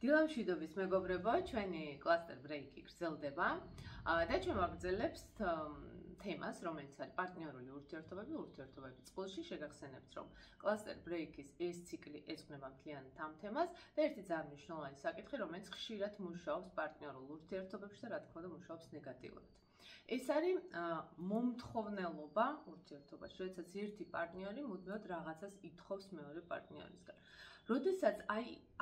დილამშვიდობის მეგობრებო, ჩვენი კლასტერ ბრეიკი გრძელდება და ჩვენ ვაგრძელებთ თემას, რომელიც არის პარტნიორული ურთიერთობები წყვილში. შეგახსენებთ, რომ კლასტერ ბრეიკის ეს ციკლი ეძღვნება მთლიანად ამ თემას და ერთი ძალიან მნიშვნელოვანი საკითხი, რომელიც ხშირად მუშაობს პარტნიორულ ურთიერთობებში და რა თქმა უნდა მუშაობს ნეგატიურად. ეს არის მომთხოვნელობა ურთიერთობაში, როდესაც ერთი პარტნიორი მუდმივად რაღაცას ითხოვს მეორე პარტნიორისგან. როდესაც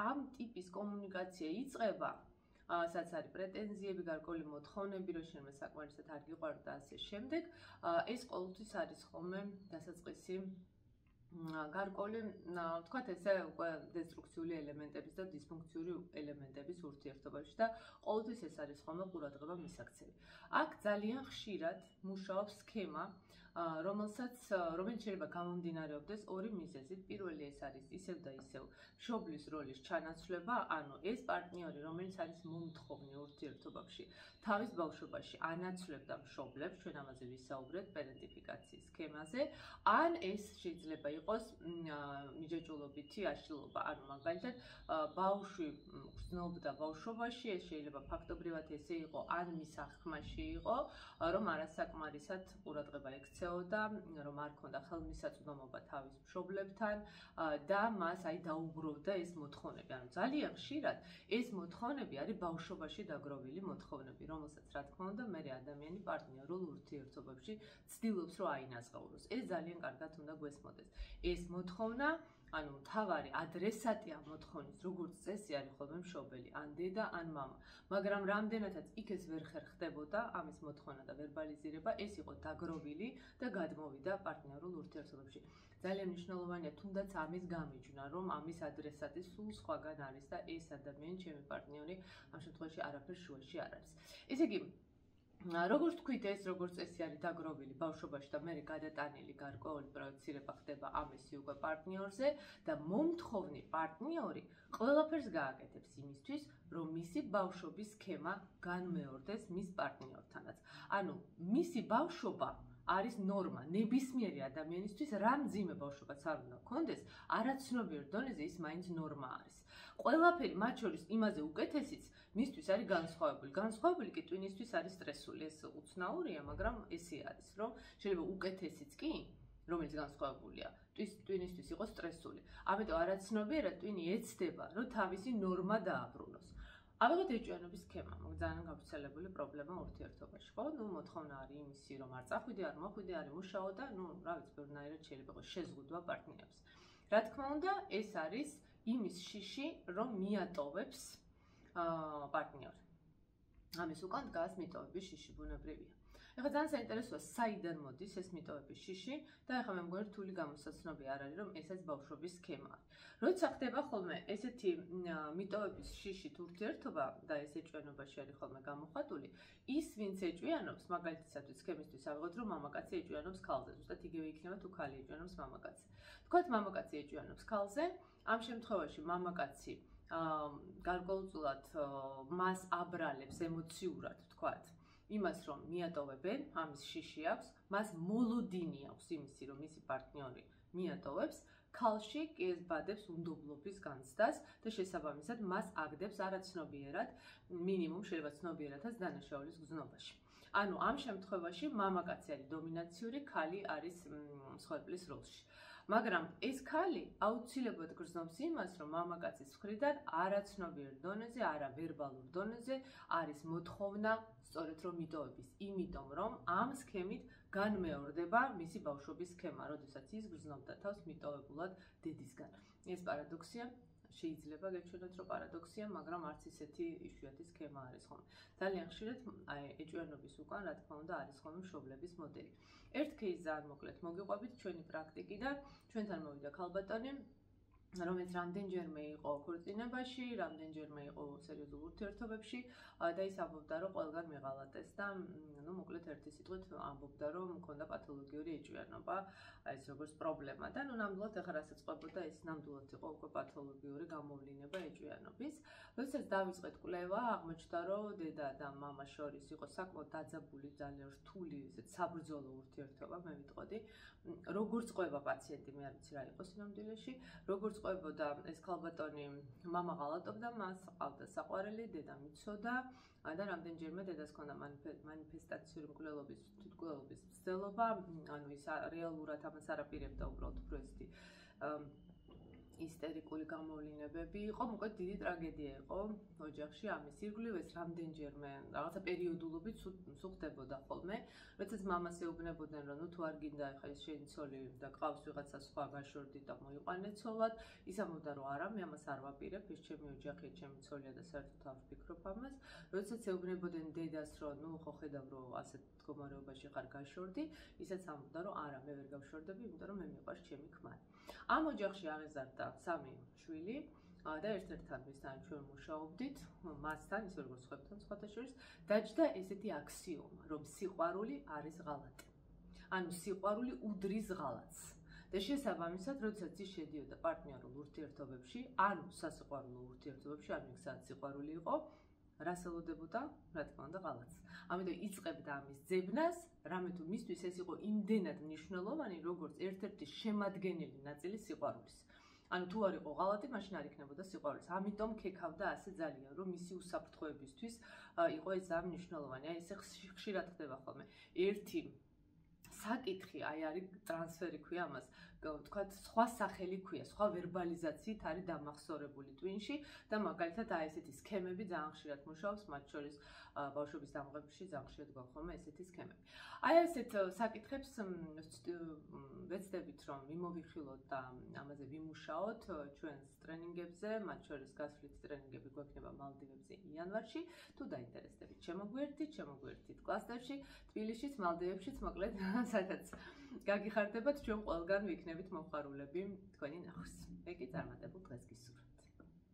ამ ტიპის კომუნიკაცია იწყება, სადაც არის პრეტენზიები, გარკვეული მოთხოვნები, რომ შენ საკმარისად არ გიყვარ და ასე შემდეგ, ეს ყოველთვის არის ხოლმე დასაწყისი გარკვეული, თქვათ ესე, უკვე დესტრუქციული ელემენტების და დისფუნქციური ელემენტების ურთიერთობაში და ყოველთვის ეს არის ხოლმე ყურადღება მისაქცევი. აქ ძალიან ხშირად მუშაობს სქემა, რომელიც შეიძლება გამომდინარეობდეს ორი მიზეზით. პირველი ეს არის ისევ და ისევ მშობლის როლის ჩანაცვლება, ანუ ეს პარტნიორი, რომელიც არის მომთხოვნი ურთიერთობაში, თავის ბავშვობაში ანაცვლებდა მშობლებს, ჩვენ ამაზე ვისაუბრეთ პერენტიფიკაციის სქემაზე, ან ეს შეიძლება იყოს მიჯაჭვულობითი აშლილობა, ანუ მაგალითად ბავშვი გრძნობდა ბავშვობაში, ეს შეიძლება ფაქტობრივად ესე იყო, ან მის აღქმაში იყო, რომ არასაკმარისად ყურადღება ექცეოდა, რომ არ ჰქონდა ხელმისაწვდომობა თავის მშობლებთან და მას დაუბრუნდა ეს მოთხოვნები. ანუ ძალიან ხშირად ეს მოთხოვნები არის ბავშვობაში დაგროვილი მოთხოვნები, რომელსაც რა თქმა უნდა მე ადამიანი პარტნიორულ ურთიერთობებში ცდილობს რომ აინაზღაუროს. ეს ძალიან კარგად უნდა გვესმოდეს. ეს მოთხოვნა, ანუ მთავარი ადრესატი ამ მოთხოვნის, როგორც წესი არის ხოლმე მშობელი, ან დედა, ან მამა. მაგრამ რამდენადაც იქ ეს ვერ ხერხდებოდა, ამის მოთხოვნა და ვერბალიზირება, ეს იყო დაგროვილი და გადმოვიდა პარტნიორულ ურთიერთობებში. ძალიან მნიშვნელოვანია თუნდაც ამის გამიჯვნა, რომ ამის ადრესატი სულ სხვაგან არის და ეს ადამიანი, ჩემი პარტნიორი, ამ შემთხვევაში არაფერ შუაში არ არის. ესე იგი, როგორც თქვით, ეს როგორც წესი არის დაგროვილი ბავშვობაში და მე გადატანილი გარკვეული პროექცირება ხდება ამისი უკვე პარტნიორზე და მომთხოვნი პარტნიორი ყველაფერს გააკეთებს იმისთვის, რომ მისი ბავშვობის სქემა განმეორდეს მის პარტნიორთანაც. ანუ მისი ბავშვობა არის ნორმა, ნებისმიერი ადამიანისთვის რა მძიმე ბავშვობაც არ უნდა გქონდეს, არაცნობიერ დონეზე ის მაინც ნორმა არის. ყველაფერი მათ შორის იმაზე უკეთესიც მისთვის არის განსხვავებული. განსხვავებული კი ტვინისთვის არის სტრესული. ეს უცნაურია, მაგრამ ესე არის, რომ შეიძლება უკეთესიც კი, რომელიც განსხვავებულია, ტვინისთვის იყოს სტრესული. ამიტომ არაცნობიერად ტვინი ეცდება, რომ თავისი ნორმა დააბრუნოს. ამიტომ ეჭვიანობის სქემა, ძალიან გავრცელებული პრობლემა ურთიერთობაში, ხო? მოთხოვნა არის იმისი, რომ არ წახვიდე, არ მოხვიდე, არ იმუშაო და რა ვიცი, ბევრნაირად შეიძლება იყოს შეზღუდვა პარტნიორს. რა თქმა უნდა, ეს არის იმის შიში, რომ მიატოვებს პარტნიორი. ამის უკან დგას მიტოვების შიში, ბუნებრივია. ეხლა ძალიან საინტერესოა, საიდან მოდის ეს მიტოვების შიში და ეხლა მე მგონი რთული გამოსაცნობი არ არის, რომ ესაც ბავშვობის სქემა არის. როცა ხდება ხოლმე ესეთი მიტოვების შიშით ურთიერთობა და ეს ეჭვიანობაში არის ხოლმე გამოხატული, ის ვინც ეჭვიანობს, მაგალითად სქემისთვის ავიღოთ, რომ მამაკაცი ეჭვიანობს ქალზე, ზუსტად იგივე იქნება თუ ქალი ეჭვიანობს მამაკაცზე. თქვათ მამაკაცი ეჭვიანობს ქალზე, ამ შემთხვევაში მამაკაცი გარკვეულწილად მას აბრალებს ემოციურად, თქვათ, იმას რომ მიატოვებენ, ამის შიში აქვს, მას მოლოდინი აქვს იმისი, რომ მისი პარტნიორი მიატოვებს, ქალში კი ეს ბადებს უნდობლობის განცდას და შესაბამისად მას აგდებს არაცნობიერად, მინიმუმ შეიძლება ცნობიერადაც დანაშაულის გზნობაში. ანუ ამ შემთხვევაში მამაკაცი არის დომინაციური, ქალი არის მსხვერპლის როლში. მაგრამ ეს ქალი აუცილებლად გრძნობს იმას, რომ მამაკაცის მხრიდან არაცნობიერ დონეზე, არავერბალურ დონეზე არის მოთხოვნა სწორედ რომ მიტოვების, იმიტომ რომ ამ სქემით განმეორდება მისი ბავშვობის სქემა, როდესაც ის გრძნობდა თავს მიტოვებულად დედისგან. ეს პარადოქსია. შეიძლება გეჩვენოთ, რომ პარადოქსია, მაგრამ არც ისეთი იშვიათი სქემა არის ხოლმე. ძალიან ხშირად ეჭვიანობის უკან, რა თქმა უნდა, არის ხოლმე მშობლების მოდელი. ერთ кейსს ძალიან მოკლედ მოგიყვებით ჩვენი პრაქტიკიდან, ჩვენთან მოვიდა ქალბატონი, რომელიც რამდენჯერმე იყო ქორწინებაში, რამდენჯერმე იყო სერიოზულ ურთიერთობებში და ის ამბობდა, რომ ყველგან მეღალატეს და მოკლედ ერთი სიტყვით ამბობდა, რომ მქონდა პათოლოგიური ეჭვიანობა, ეს როგორც პრობლემა და ნამდვილად ახლა რასაც ყვებოდა, ეს ნამდვილად იყო უკვე პათოლოგიური გამოვლინება ეჭვიანობის. როდესაც დავიწყეთ კვლევა, აღმოჩნდა, რომ დედა და მამა შორის იყო საკმაოდ დაძაბული, ძალიან რთული, ესეც საბრძოლო ურთიერთობა, მე ვიტყოდი. როგორც ყვება პაციენტი, მე არ ვიცი რა იყო სინამდვილეში, როგორც ყვებოდა ეს ქალბატონი, მამა ღალატობდა, მას ყავდა საყვარელი, დედა მიცოდა და რამდენჯერმე დედას ჰქონდა მანიფესტაციური მკვლელობის, თვითმკვლელობის მცდელობა, ანუ ის რეალურად ამას არ აპირებდა უბრალოდ უფრო ესეთი ისტერიკული გამოვლინებები იყო, მოკლედ დიდი ტრაგედია იყო ოჯახში, ამის ირგვლივ ეს რამდენჯერმე რაღაცა პერიოდულობით სულ ხდებოდა ხოლმე, როდესაც მამას ეუბნებოდნენ, რომ ნუ თუ არ გინდა ახლა ეს შენი ცოლი და ყავს ვიღაცა სხვა გაშორდით და მოიყვანე ცოლად, ის ამბობდა, რომ არა, მე ამას არ ვაპირებ, ეს ჩემი ოჯახია, ჩემი ცოლია და საერთოდ არ ვფიქრობ ამას. როდესაც ეუბნებოდნენ დედას, რომ ნუ ხო ხედავ, რომ ასეთ მდგომარეობაში ხარ გაშორდი, ისაც ამბობდა, რომ არა, მე ვერ გავშორდები, იმიტომ რომ მე მიყვარს ჩემი ქმარი. ამ ოჯახში აღეზარდა 3 შვილი და ერთ-ერთთან მისთან ჩვენ მუშაობდით, მასთან, ისე როგორც სხვებთან სხვათა შორის, დაჯდა ესეთი აქსიომა, რომ სიყვარული არის ღალატი. ანუ სიყვარული უდრის ღალატს. და შესაბამისად, როდესაც ის შედიოდა პარტნიორულ ურთიერთობებში, ანუ სასიყვარულო ურთიერთობებში, ანუ იქ სადაც სიყვარული იყო, რას ელოდებოდა? რა თქმა უნდა, ღალატს. ამიტომ იწყებდა ამის ძებნას, რამე თუ მისთვის ეს იყო იმდენად მნიშვნელოვანი, როგორც ერთ-ერთი შემადგენელი ნაწილი სიყვარულის. ანუ თუ არ იყო ღალატი, მაშინ არ იქნებოდა სიყვარულის. ამიტომ ქეკავდა ასე ძალიან, რომ მისი უსაფრთხოებისთვის იყო ეს ძალიან მნიშვნელოვანი. აი ესე ხშირად ხდება ხოლმე. ერთი საკითხი, აი არის ტრანსფერი ქვია ამას, თქვათ, სხვა სახელი ქვია, სხვა ვერბალიზაციით არის დამახსოვრებული ტვინში და მაგალითად აი ესეთი სქემები ძალიან ხშირად მუშაობს, მათ შორის ბავშვების დამღებებში ძალიან ხშირად გვაქვს ესეთი სქემები. აი ასეთ საკითხებს ვეცდებით, რომ მიმოვიხილოთ და ამაზე ვიმუშაოთ ჩვენს ტრენინგებზე, მათ შორის გასვლით ტრენინგები გვექნება მალდივებზე იანვარში. თუ დაინტერესდებით, შემოგვიერთდით კლასტერში, თბილისშიც, მალდივებშიც, მოკლედ სადაც გაგიხარდებათ, ჩვენ ყველგან ვიქნებით მომხარულები თქვენი ნახვის. მე კი წარმატებულ დღეს გისურვებთ.